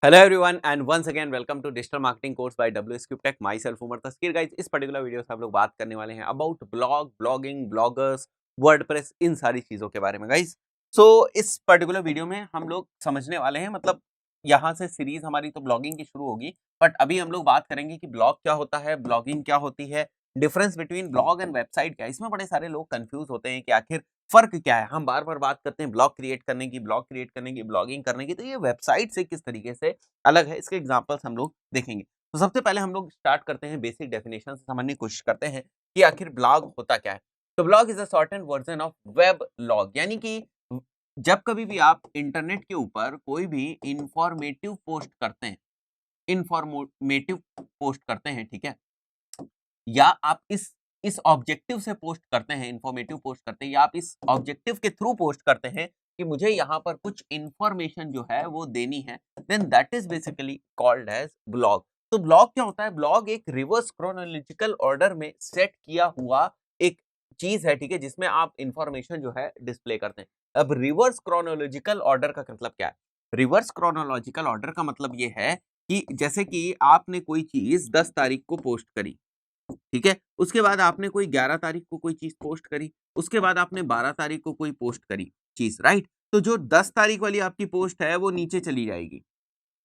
Hello everyone and once again welcome to digital marketing course by WSQ tech myself Umar Taskeer. Guys, इस particular video से हम लोग बात करने वाले हैं about blog, blogging, bloggers, WordPress, इन सारी चीजों के बारे में। गाइस, सो इस पर्टिकुलर वीडियो में हम लोग समझने वाले हैं, मतलब यहाँ से सीरीज हमारी तो ब्लॉगिंग की शुरू होगी, बट अभी हम लोग बात करेंगे कि ब्लॉग क्या होता है, ब्लॉगिंग क्या होती है, difference between blog and website क्या है। इसमें बड़े सारे लोग कंफ्यूज होते हैं कि आखिर फर्क क्या है। हम बार बार बात करते हैं ब्लॉग क्रिएट करने की, ब्लॉग क्रिएट करने की, ब्लॉगिंग करने की, तो ये वेबसाइट से किस तरीके से अलग है, इसके एग्जांपल्स हम लोग देखेंगे। तो सबसे पहले हम लोग स्टार्ट करते हैं बेसिक डेफिनेशन से समझने की कोशिश करते हैं कि आखिर ब्लॉग होता क्या है। तो blog is a shortened version of web log, यानी कि जब कभी भी आप इंटरनेट के ऊपर कोई भी इंफॉर्मेटिव पोस्ट करते हैं, इंफॉर्मेटिव पोस्ट करते हैं, ठीक है, या आप इस ऑब्जेक्टिव से पोस्ट करते हैं, इंफॉर्मेटिव पोस्ट करते हैं, या आप इस ऑब्जेक्टिव के थ्रू पोस्ट करते हैं कि मुझे यहाँ पर कुछ इंफॉर्मेशन जो है वो देनी है, then that is basically called as blog. तो ब्लॉग क्या होता है? ब्लॉग एक रिवर्स क्रोनोलॉजिकल ऑर्डर में सेट किया हुआ एक चीज है, ठीक है, जिसमें आप इंफॉर्मेशन जो है डिस्प्ले करते हैं। अब रिवर्स क्रोनोलॉजिकल ऑर्डर का मतलब क्या है? रिवर्स क्रोनोलॉजिकल ऑर्डर का मतलब ये है कि जैसे कि आपने कोई चीज 10 तारीख को पोस्ट करी, ठीक है? उसके बाद आपने कोई 11 तारीख को कोई चीज़ पोस्ट करी, उसके बाद आपने 12 तारीख को कोई पोस्ट करी चीज़, राइट? तो जो 10 तारीख वाली आपकी पोस्ट है वो नीचे चली जाएगी,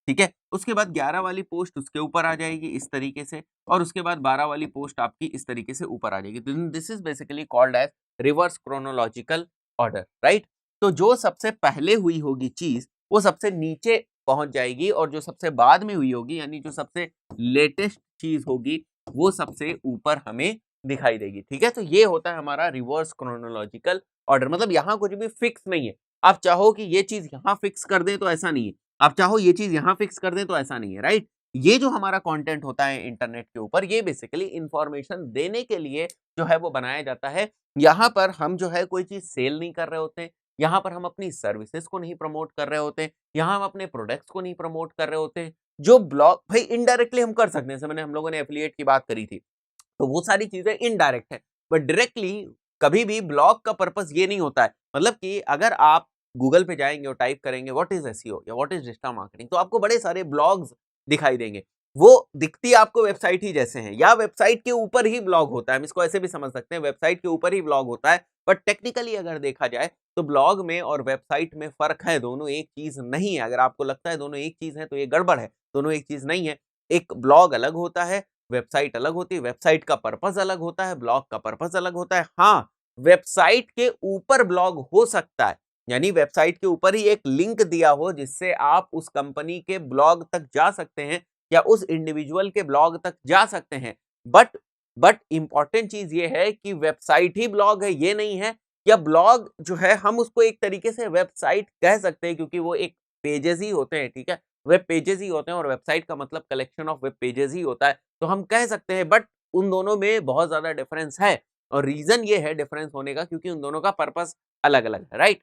ठीक है? उसके बाद 11 वाली पोस्ट उसके ऊपर आ जाएगी इस तरीके से, और उसके बाद 12 वाली पोस्ट आपकी इस तरीके से ऊपर आ जाएगी। This is basically called as reverse chronological order, right? तो जो सबसे पहले हुई होगी चीज़, वो सबसे नीचे पहुंच जाएगी, और जो सबसे बाद में हुई होगी, यानी जो सबसे लेटेस्ट चीज़ होगी, वो सबसे ऊपर हमें दिखाई देगी, ठीक है? तो ये होता है हमारा रिवर्स क्रोनोलॉजिकल ऑर्डर। मतलब यहाँ कुछ भी फिक्स नहीं है। आप चाहो कि ये चीज़ यहाँ फिक्स कर दें तो ऐसा नहीं है, आप चाहो ये चीज़ यहाँ फिक्स कर दें तो ऐसा नहीं है, राइट? ये जो हमारा कंटेंट होता है इंटरनेट के ऊपर, ये बेसिकली इंफॉर्मेशन देने के लिए जो है वो बनाया जाता है। यहाँ पर हम जो है कोई चीज़ सेल नहीं कर रहे होते हैं, यहाँ पर हम अपनी सर्विसेज को नहीं प्रमोट कर रहे होते हैं, यहाँ हम अपने प्रोडक्ट्स को नहीं प्रमोट कर रहे होते हैं। जो ब्लॉग भाई इनडायरेक्टली हम कर सकते हैं, जैसे मैंने हम लोगों ने एफिलिएट की बात करी थी, तो वो सारी चीजें इनडायरेक्ट है, बट डायरेक्टली कभी भी ब्लॉग का पर्पस ये नहीं होता है। मतलब कि अगर आप गूगल पे जाएंगे और टाइप करेंगे व्हाट इज एसईओ या व्हाट इज डिजिटल मार्केटिंग, तो आपको बड़े सारे ब्लॉग्स दिखाई देंगे। वो दिखती आपको वेबसाइट ही जैसे हैं, या वेबसाइट के ऊपर ही ब्लॉग होता है। हम इसको ऐसे भी समझ सकते हैं, वेबसाइट के ऊपर ही ब्लॉग होता है, बट टेक्निकली अगर देखा जाए तो ब्लॉग में और वेबसाइट में फर्क है। दोनों एक चीज नहीं है। अगर आपको लगता है दोनों एक चीज है तो ये गड़बड़ है। दोनों एक चीज नहीं है। एक ब्लॉग अलग होता है, वेबसाइट अलग होती है। वेबसाइट का पर्पस अलग होता है, ब्लॉग का पर्पस अलग होता है। हाँ, वेबसाइट के ऊपर ब्लॉग हो सकता है, यानी वेबसाइट के ऊपर ही एक लिंक दिया हो जिससे आप उस कंपनी के ब्लॉग तक जा सकते हैं या उस इंडिविजुअल के ब्लॉग तक जा सकते हैं। बट इंपॉर्टेंट चीज ये है कि वेबसाइट ही ब्लॉग है ये नहीं है, या ब्लॉग जो है हम उसको एक तरीके से वेबसाइट कह सकते हैं, क्योंकि वो एक पेजेस ही होते हैं, ठीक है, वेब पेजेस ही होते हैं, और वेबसाइट का मतलब कलेक्शन ऑफ वेब पेजेस ही होता है। तो हम कह सकते हैं, बट उन दोनों में बहुत ज्यादा डिफरेंस है, और रीजन ये है डिफरेंस होने का क्योंकि उन दोनों का पर्पस अलग अलग है, राइट?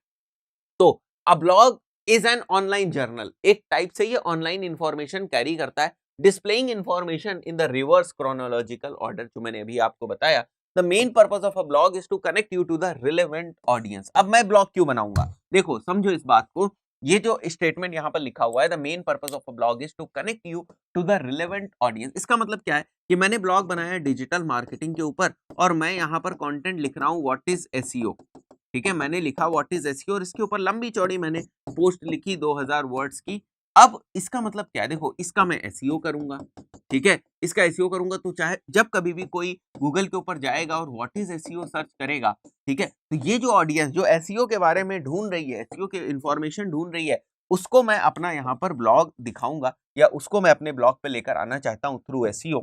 तो a blog is an online journal. एक टाइप से ये ऑनलाइन इंफॉर्मेशन कैरी करता है, displaying information in the reverse chronological order, जो मैंने अभी आपको बताया। The main purpose of a blog is to connect you to the relevant audience. अब मैं ब्लॉग क्यों बनाऊंगा? देखो, समझो इस बात को। ये जो स्टेटमेंट यहाँ पर लिखा हुआ है, the main purpose of a blog is to connect you to the relevant audience, इसका मतलब क्या है कि मैंने ब्लॉग बनाया डिजिटल मार्केटिंग के ऊपर, और मैं यहाँ पर कंटेंट लिख रहा हूँ व्हाट इज एसईओ, ठीक है। मैंने लिखा व्हाट इज एसईओ, और इसके ऊपर लंबी चौड़ी मैंने पोस्ट लिखी 2000 वर्ड्स की। अब इसका मतलब क्या है? देखो, इसका मैं एसईओ करूंगा, ठीक है, इसका एसईओ करूंगा, तो चाहे जब कभी भी कोई गूगल के ऊपर जाएगा और व्हाट इज एसईओ सर्च करेगा, ठीक है, तो ये जो ऑडियंस जो एसईओ के बारे में ढूंढ रही है, एसईओ के इंफॉर्मेशन ढूंढ रही है, उसको मैं अपना यहाँ पर ब्लॉग दिखाऊंगा, या उसको मैं अपने ब्लॉग पे लेकर आना चाहता हूँ through SEO,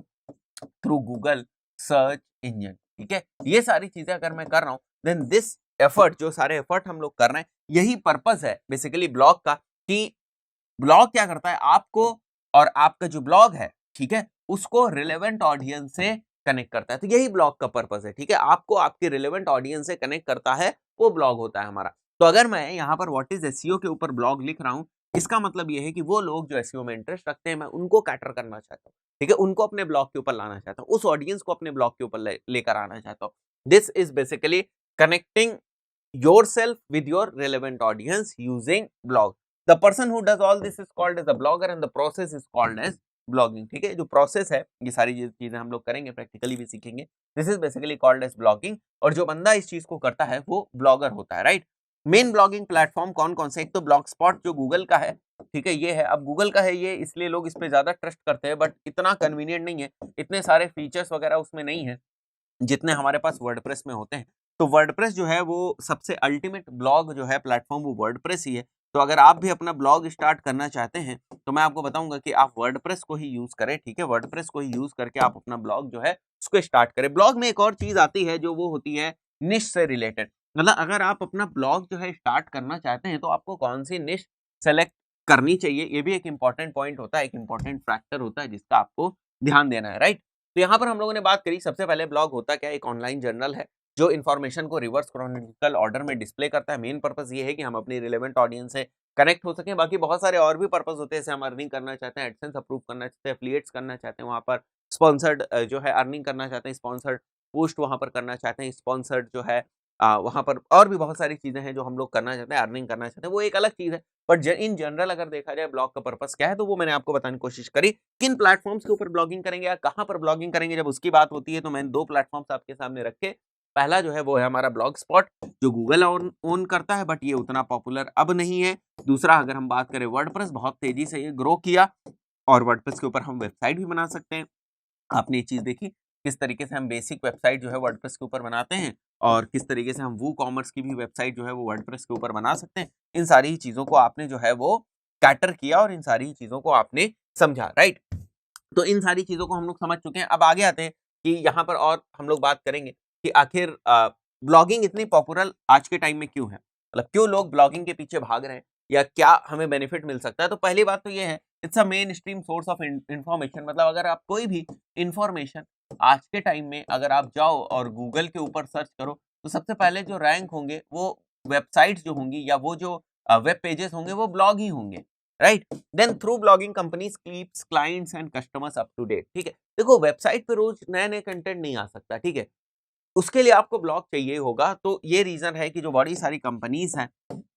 through Google search engine, ठीक है। ये सारी चीजें अगर मैं कर रहा हूं, देन दिस एफर्ट, जो सारे एफर्ट हम लोग कर रहे हैं, यही पर्पस है बेसिकली ब्लॉग का, कि ब्लॉग क्या करता है आपको, और आपका जो ब्लॉग है, ठीक है, उसको रिलेवेंट ऑडियंस से कनेक्ट करता है। तो यही ब्लॉग का पर्पस है, ठीक है, आपको आपके रिलेवेंट ऑडियंस से कनेक्ट करता है, वो ब्लॉग होता है हमारा। तो अगर मैं यहाँ पर व्हाट इज एसईओ के ऊपर ब्लॉग लिख रहा हूँ, इसका मतलब ये है कि वो लोग जो एसईओ में इंटरेस्ट रखते हैं, मैं उनको कैटर करना चाहता हूँ, ठीक है, उनको अपने ब्लॉग के ऊपर लाना चाहता हूँ, उस ऑडियंस को अपने ब्लॉग के ऊपर लेकर आना चाहता हूँ। This is basically connecting yourself with your relevant audience using blog. The person who does all this is called as a blogger and the process is called as blogging. ठीक है, जो प्रोसेस है ये सारी चीजें हम लोग करेंगे, प्रैक्टिकली भी सीखेंगे, this is basically called as blogging. और जो बंदा इस चीज को करता है वो ब्लॉगर होता है, राइट। मेन ब्लॉगिंग प्लेटफॉर्म कौन कौन से, एक तो ब्लॉग स्पॉट जो गूगल का है, ठीक है, ये है। अब गूगल का है ये, इसलिए लोग इस पे ज्यादा ट्रस्ट करते हैं, बट इतना कन्वीनियंट नहीं है, इतने सारे फीचर्स वगैरह उसमें नहीं है जितने हमारे पास वर्डप्रेस में होते हैं। तो वर्डप्रेस जो है वो सबसे अल्टीमेट ब्लॉग जो है प्लेटफॉर्म, वो वर्डप्रेस ही है। तो अगर आप भी अपना ब्लॉग स्टार्ट करना चाहते हैं तो मैं आपको बताऊंगा कि आप वर्डप्रेस को ही यूज करें, ठीक है। वर्डप्रेस को ही यूज करके आप अपना ब्लॉग जो है उसको स्टार्ट करें। ब्लॉग में एक और चीज आती है जो वो होती है निश से रिलेटेड। मतलब अगर आप अपना ब्लॉग जो है स्टार्ट करना चाहते हैं तो आपको कौन सी निश सेलेक्ट करनी चाहिए, ये भी एक इंपॉर्टेंट पॉइंट होता है, एक इंपॉर्टेंट फैक्टर होता है जिसका आपको ध्यान देना है, राइट। तो यहाँ पर हम लोगों ने बात करी, सबसे पहले ब्लॉग होता क्या है, एक ऑनलाइन जर्नल है जो इन्फॉर्मेशन को रिवर्स क्रोनोलॉजिकल ऑर्डर में डिस्प्ले करता है। मेन पर्पस ये है कि हम अपनी रिलेवेंट ऑडियंस से कनेक्ट हो सकें। बाकी बहुत सारे और भी पर्पस होते हैं, जैसे हम अर्निंग करना चाहते हैं, एडसेंस अप्रूव करना चाहते हैं, एफिलिएट्स करना चाहते हैं, वहाँ पर स्पॉन्सर्ड जो है अर्निंग करना चाहते हैं, स्पॉन्सर्ड पोस्ट वहाँ पर करना चाहते हैं, स्पॉन्सर्ड जो है वहाँ पर और भी बहुत सारी चीजें हैं जो हम लोग करना चाहते हैं, अर्निंग करना चाहते हैं, वो एक अलग चीज है। बट इन जनरल अगर देखा जाए ब्लॉग का पर्पस क्या है, तो वो मैंने आपको बताने की कोशिश करी। किन प्लेटफॉर्म्स के ऊपर ब्लॉगिंग करेंगे या कहाँ पर ब्लॉगिंग करेंगे, जब उसकी बात होती है तो मैंने दो प्लेटफॉर्म्स आपके सामने रखे। पहला जो है वो है हमारा ब्लॉग स्पॉट, जो गूगल ओन करता है, बट ये उतना पॉपुलर अब नहीं है। दूसरा अगर हम बात करें वर्डप्रेस, बहुत तेजी से ये ग्रो किया और वर्डप्रेस के ऊपर हम वेबसाइट भी बना सकते हैं। आपने ये चीज देखी किस तरीके से हम बेसिक वेबसाइट जो है वर्डप्रेस के ऊपर बनाते हैं, और किस तरीके से हम वो कॉमर्स की भी वेबसाइट जो है वो वर्डप्रेस के ऊपर बना सकते हैं। इन सारी चीजों को आपने जो है वो कैटर किया और इन सारी चीजों को आपने समझा, राइट। तो इन सारी चीजों को हम लोग समझ चुके हैं। अब आगे आते हैं कि यहाँ पर और हम लोग बात करेंगे कि आखिर ब्लॉगिंग इतनी पॉपुलर आज के टाइम में क्यों है, मतलब क्यों लोग ब्लॉगिंग के पीछे भाग रहे हैं या क्या हमें बेनिफिट मिल सकता है। तो पहली बात तो ये है, it's a main stream source of information. मतलब अगर आप कोई भी इंफॉर्मेशन आज के टाइम में अगर आप जाओ और गूगल के ऊपर सर्च करो, तो सबसे पहले जो रैंक होंगे वो वेबसाइट्स जो होंगी या वो जो वेब पेजेस होंगे वो ब्लॉग ही होंगे, right. Then through blogging companies keeps clients and customers up to date. ठीक है, देखो वेबसाइट पे रोज नए नए कंटेंट नहीं आ सकता, ठीक है, उसके लिए आपको ब्लॉग चाहिए होगा। तो ये रीजन है कि जो बड़ी सारी कंपनीज हैं,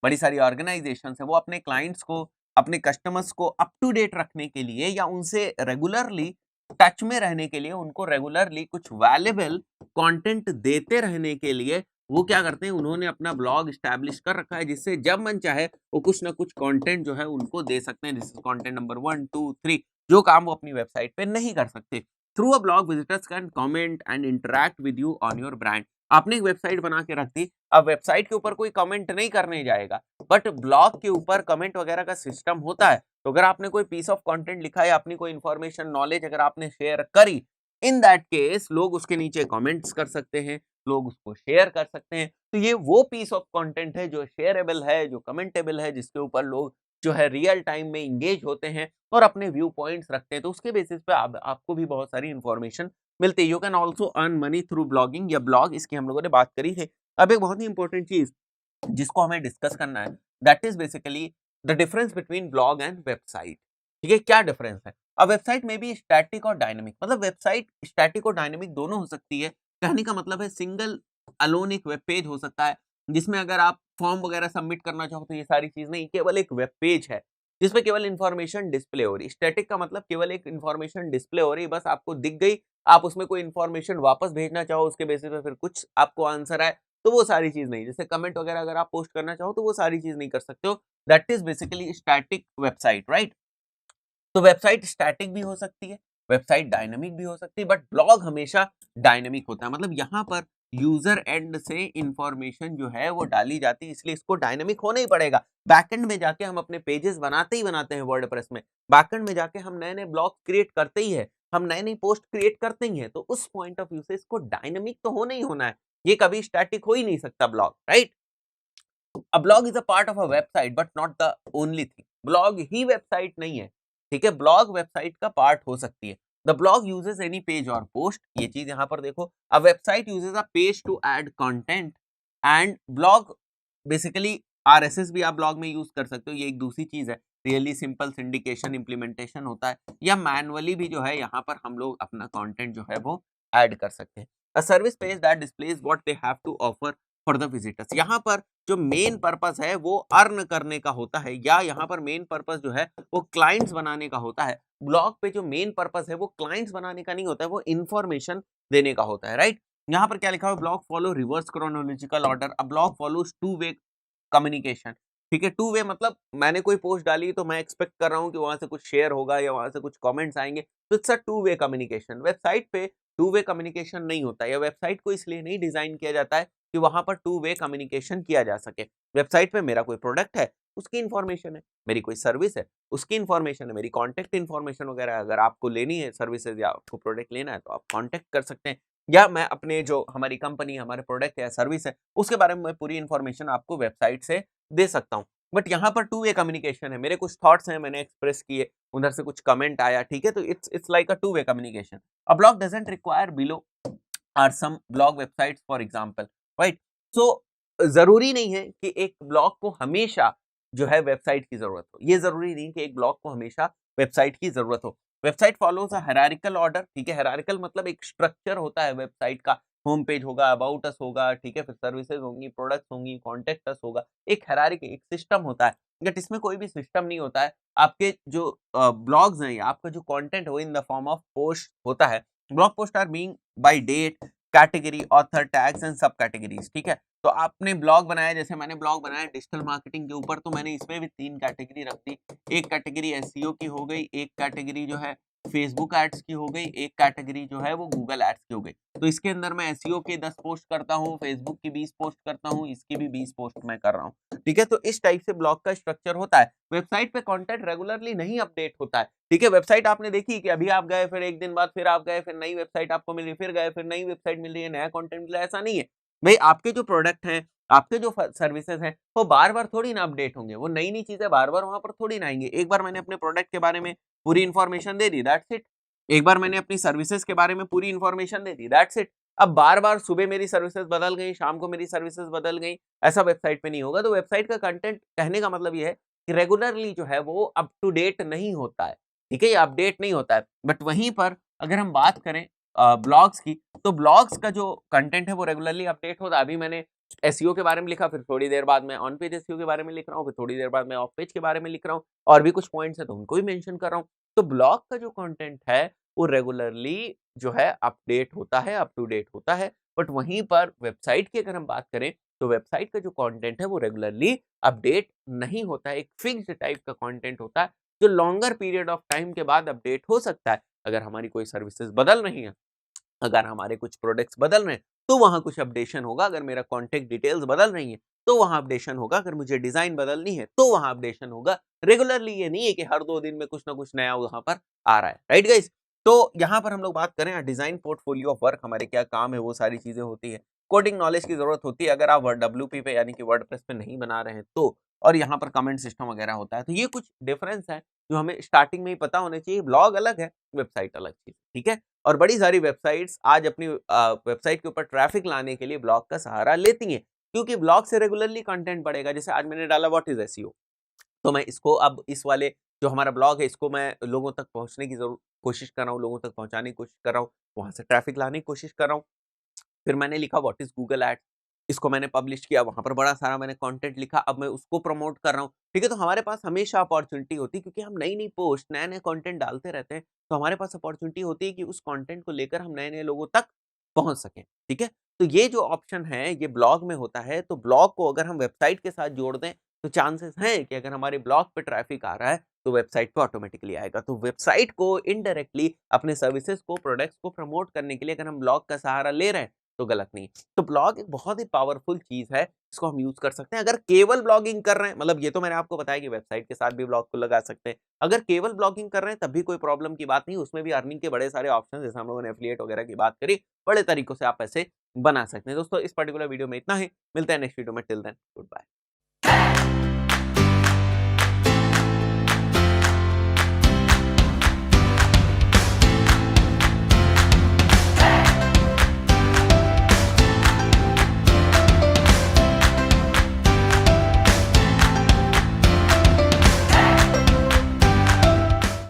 बड़ी सारी ऑर्गेनाइजेशंस हैं, वो अपने क्लाइंट्स को, अपने कस्टमर्स को अप टू डेट रखने के लिए या उनसे रेगुलरली टच में रहने के लिए, उनको रेगुलरली कुछ वैल्यूएबल कंटेंट देते रहने के लिए वो क्या करते हैं, उन्होंने अपना ब्लॉग स्टैब्लिश कर रखा है, जिससे जब मन चाहे वो कुछ ना कुछ कंटेंट जो है उनको दे सकते हैं। दिस इज कंटेंट नंबर 1 2 3, जो काम वो अपनी वेबसाइट पे नहीं कर सकते। Through a blog visitors can comment and interact with you on your brand. आपने एक वेबसाइट बना के रख दी, अब वेबसाइट के ऊपर कोई कमेंट नहीं करने जाएगा, बट ब्लॉग के ऊपर कमेंट वगैरह का सिस्टम होता है। तो अगर आपने कोई पीस ऑफ कंटेंट लिखा है, अपनी कोई इंफॉर्मेशन नॉलेज अगर आपने शेयर करी, इन दैट केस लोग उसके नीचे कमेंट्स कर सकते हैं, लोग उसको शेयर कर सकते हैं। तो ये वो पीस ऑफ कंटेंट है जो शेयरेबल है, जो कमेंटेबल है, जिसके ऊपर लोग जो है रियल टाइम में इंगेज होते हैं और अपने व्यू पॉइंट्स रखते हैं। तो उसके बेसिस पे आपको भी बहुत सारी इंफॉर्मेशन मिलती है। You can also earn money through blogging या ब्लॉग, इसकी हम लोगों ने बात करी है। अब एक बहुत ही इंपॉर्टेंट चीज जिसको हमें डिस्कस करना है, that is basically the difference between blog and website. ठीक है, क्या डिफरेंस है। अब वेबसाइट में भी स्टैटिक और डायनेमिक, मतलब वेबसाइट स्टैटिक और डायनेमिक दोनों हो सकती है। कहने का मतलब है सिंगल अलोन एक वेब पेज हो सकता है, जिसमें अगर आप फॉर्म वगैरह सबमिट करना चाहो तो ये सारी चीज नहीं, केवल एक वेब पेज है जिसमें केवल इंफॉर्मेशन डिस्प्ले हो रही। स्टैटिक का मतलब केवल एक इंफॉर्मेशन डिस्प्ले हो रही, बस आपको दिख गई, आप उसमें कोई इंफॉर्मेशन वापस भेजना चाहो उसके बेसिस पे फिर कुछ आपको आंसर आए, तो वो सारी चीज नहीं। जैसे कमेंट वगैरह अगर आप पोस्ट करना चाहो तो वो सारी चीज नहीं कर सकते हो। That is basically static website, right. तो वेबसाइट स्टैटिक भी हो सकती है, वेबसाइट डायनामिक भी हो सकती है, बट ब्लॉग हमेशा डायनामिक होता है। मतलब यहाँ पर यूजर एंड से इंफॉर्मेशन जो है वो डाली जाती है, इसलिए इसको डायनामिक होना ही पड़ेगा। बैकएंड में जाके हम अपने पेजेस बनाते ही बनाते हैं वर्डप्रेस में, बैकएंड में जाके हम नए नए ब्लॉग क्रिएट करते ही है, हम नए नई पोस्ट क्रिएट करते ही हैं। तो उस पॉइंट ऑफ व्यू से इसको डायनामिक तो होना ही होना है, ये कभी स्टैटिक हो ही नहीं सकता blog, right. A blog is a part of a website but not the only thing. Blog he website नहीं है, ठीक है, ब्लॉग वेबसाइट का पार्ट हो सकती है। The blog uses any page और पोस्ट, ये चीज यहाँ पर देखो, a website uses a page to add content and blog basically RSS भी आप ब्लॉग में यूज कर सकते हो, ये एक दूसरी चीज है। रियली सिंपल सिंडिकेशन इम्प्लीमेंटेशन होता है, या मैनुअली भी जो है यहाँ पर हम लोग अपना कंटेंट जो है वो ऐड कर सकते हैं। A service page that displays what they have to offer for the visitors. यहाँ पर जो मेन पर्पस है वो अर्न करने का होता है, या यहाँ पर मेन पर्पस जो है वो क्लाइंट्स बनाने का होता है। ब्लॉग पे जो मेन पर्पस है वो क्लाइंट्स बनाने का नहीं होता है, वो इंफॉर्मेशन देने का होता है, राइट। यहाँ पर क्या लिखा हुआ है, blog follow reverse chronological order. A blog follows to way communication. ठीक है, टू वे मतलब मैंने कोई पोस्ट डाली तो मैं एक्सपेक्ट कर रहा हूँ कि वहां से कुछ शेयर होगा या वहां से कुछ कमेंट्स आएंगे, तो it's a two way communication. Website पे टू वे कम्युनिकेशन नहीं होता है, या वेबसाइट को इसलिए नहीं डिजाइन किया जाता है कि वहां पर टू वे कम्युनिकेशन किया जा सके। वेबसाइट पे मेरा कोई प्रोडक्ट है, उसकी इन्फॉर्मेशन है, मेरी कोई सर्विस है, उसकी इन्फॉर्मेशन है, मेरी कॉन्टैक्ट इन्फॉर्मेशन वगैरह। अगर आपको लेनी है सर्विसेज या आपको प्रोडक्ट लेना है तो आप कॉन्टैक्ट कर सकते हैं, या मैं अपने जो हमारी कंपनी हमारे प्रोडक्ट या सर्विस है उसके बारे में पूरी इन्फॉर्मेशन आपको वेबसाइट से दे सकता हूँ। बट यहाँ पर टू वे कम्युनिकेशन है, मेरे कुछ थॉट्स हैं, मैंने एक्सप्रेस किए, उधर से कुछ कमेंट आया, ठीक है, तो it's like a two way communication. A blog doesn't require below are some blog websites for example, right. So जरूरी नहीं है कि एक ब्लॉग को हमेशा जो है वेबसाइट की जरूरत हो, ये जरूरी नहीं कि एक ब्लॉग को हमेशा वेबसाइट की जरूरत हो। Website follows a hierarchical order, ठीक है, हायरार्किकल मतलब एक स्ट्रक्चर होता है वेबसाइट का। होम पेज होगा, अबाउट अस होगा, ठीक है, फिर सर्विसेज होंगी, प्रोडक्ट्स होंगी, कॉन्टेक्ट अस होगा, एक हायरार्की, एक सिस्टम होता है। बट इसमें कोई भी सिस्टम नहीं होता है। आपके जो ब्लॉग्स हैं, आपका जो कंटेंट हो in the form of post होता है। Blog post are being by date, category, author, tags and sub categories, ठीक है। तो आपने ब्लॉग बनाया, जैसे मैंने ब्लॉग बनाया डिजिटल मार्केटिंग के ऊपर, तो मैंने इसमें भी 3 कैटेगरी रख दी। एक कैटेगरी एसईओ की हो गई, एक कैटेगरी जो है फेसबुक एड्स की हो गई, एक कैटेगरी जो है वो गूगल एड्स की हो गई। तो इसके अंदर मैं एसईओ के 10 पोस्ट करता हूँ, फेसबुक की 20 पोस्ट करता हूँ, इसकी भी 20 पोस्ट मैं कर रहा हूँ, ठीक है। तो इस टाइप से ब्लॉग का स्ट्रक्चर होता है। वेबसाइट पे कंटेंट रेगुलरली नहीं अपडेट होता है, ठीक है। वेबसाइट आपने देखी कि अभी आप गए, फिर एक दिन बाद फिर आप गए, फिर नई वेबसाइट आपको मिली, फिर गए, फिर नई वेबसाइट मिल रही है, नया कंटेंट मिला, ऐसा नहीं है। भाई आपके जो प्रोडक्ट हैं, आपके जो सर्विसेज हैं, वो बार-बार थोड़ी ना अपडेट होंगे, वो नई-नई चीजें बार-बार वहां पर थोड़ी ना आएंगी। एक बार मैंने अपने प्रोडक्ट के बारे में पूरी information they the, that's it. एक बार मैंने अपनी सर्विसेज के बारे में पूरी information they the, that's it. अब बार-बार सुबह मेरी सर्विसेज बदल गई, शाम को मेरी सर्विसेज बदल गई, ऐसा वेबसाइट पे नहीं होगा। तो वेबसाइट का कंटेंट कहने का मतलब ये है कि रेगुलरली जो है वो अप टू डेट नहीं होता है, ठीक है, ये अपडेट नहीं होता है। बट वहीं पर अगर हम बात करें ब्लॉग्स की, तो ब्लॉग्स का जो कंटेंट है वो रेगुलरली अपडेट होता है। अभी मैंने एसईओ के बारे में लिखा, फिर थोड़ी देर बाद मैं ऑन पेज एसईओ के बारे में लिख रहा हूँ, फिर थोड़ी देर बाद मैं ऑफ पेज के बारे में लिख रहा हूँ, और भी कुछ पॉइंट्स हैं तो उनको भी मेंशन कर रहा हूँ। तो ब्लॉग का जो कंटेंट है वो रेगुलरली जो है अपडेट होता है, अप टू डेट होता है। बट वहीं पर वेबसाइट की अगर हम बात करें, तो वेबसाइट का जो कंटेंट है वो रेगुलरली अपडेट नहीं होता है, एक फिक्स्ड टाइप का कंटेंट होता है जो लॉन्गर पीरियड ऑफ टाइम के बाद अपडेट हो सकता है। अगर हमारी कोई सर्विसेज बदल रही है, अगर हमारे कुछ प्रोडक्ट्स बदल रहे हैं, तो वहाँ कुछ अपडेशन होगा। अगर मेरा कॉन्टैक्ट डिटेल्स बदल रही हैं, तो वहाँ अपडेशन होगा। अगर मुझे डिज़ाइन बदलनी है, तो वहाँ अपडेशन होगा। रेगुलरली ये नहीं है कि हर 2 दिन में कुछ ना कुछ नया वहाँ पर आ रहा है, राइट गाइस? तो यहाँ पर हम लोग बात करें डिज़ाइन पोर्टफोलियो ऑफ वर्क, हमारे क्या काम है, वो सारी चीज़ें होती हैं। कोडिंग नॉलेज की ज़रूरत होती है, अगर आप डब्ल्यूपी पे यानी कि वर्डप्रेस पे नहीं बना रहे हैं तो। और यहाँ पर कमेंट सिस्टम वगैरह होता है। तो ये कुछ डिफरेंस है, जो हमें स्टार्टिंग में ही पता होने चाहिए। ब्लॉग अलग है, वेबसाइट अलग चीज़, ठीक है? और बड़ी सारी वेबसाइट्स आज अपनी वेबसाइट के ऊपर ट्रैफिक लाने के लिए ब्लॉग का सहारा लेती हैं, क्योंकि ब्लॉग से रेगुलरली कंटेंट बढ़ेगा। जैसे आज मैंने डाला व्हाट इज एसईओ, तो मैं इसको अब इस वाले जो हमारा ब्लॉग है इसको मैं लोगों तक पहुंचने की जरूर कोशिश कर रहा हूँ, लोगों तक पहुंचाने की कोशिश कर रहा हूँ, वहां से ट्रैफिक लाने की कोशिश कर रहा हूँ। फिर मैंने लिखा व्हाट इज गूगल एड्स, इसको मैंने पब्लिश किया, वहां पर बड़ा सारा मैंने कंटेंट लिखा, अब मैं उसको प्रमोट कर रहा हूँ, ठीक है। तो हमारे पास हमेशा अपॉर्चुनिटी होती है, क्योंकि हम नई नई पोस्ट नए नए कंटेंट डालते रहते हैं, तो हमारे पास अपॉर्चुनिटी होती है कि उस कंटेंट को लेकर हम नए नए लोगों तक पहुंच सकें, ठीक है। तो ये जो ऑप्शन है ये ब्लॉग में होता है। तो ब्लॉग को अगर हम वेबसाइट के साथ जोड़ दें, तो चांसेस हैं कि अगर हमारे ब्लॉग पे ट्रैफिक आ रहा है, तो वेबसाइट पे ऑटोमेटिकली आएगा। तो वेबसाइट को इनडायरेक्टली अपने सर्विसेज को, प्रोडक्ट्स को प्रमोट करने के लिए अगर हम ब्लॉग का सहारा ले रहे हैं, तो गलत नहीं। तो ब्लॉग एक बहुत ही पावरफुल चीज़ है, इसको हम यूज़ कर सकते हैं। अगर केवल ब्लॉगिंग कर रहे हैं, मतलब ये तो मैंने आपको बताया कि वेबसाइट के साथ भी ब्लॉग को लगा सकते हैं। अगर केवल ब्लॉगिंग कर रहे हैं, तब भी कोई प्रॉब्लम की बात नहीं, उसमें भी अर्निंग के बड़े सारे ऑप्शन, जैसे हम लोगों ने एफिलिएट वगैरह की बात करी, बड़े तरीकों से आप पैसे बना सकते हैं। दोस्तों इस पर्टिकुलर वीडियो में इतना ही, मिलते हैं नेक्स्ट वीडियो में, टिल देन गुड बाय।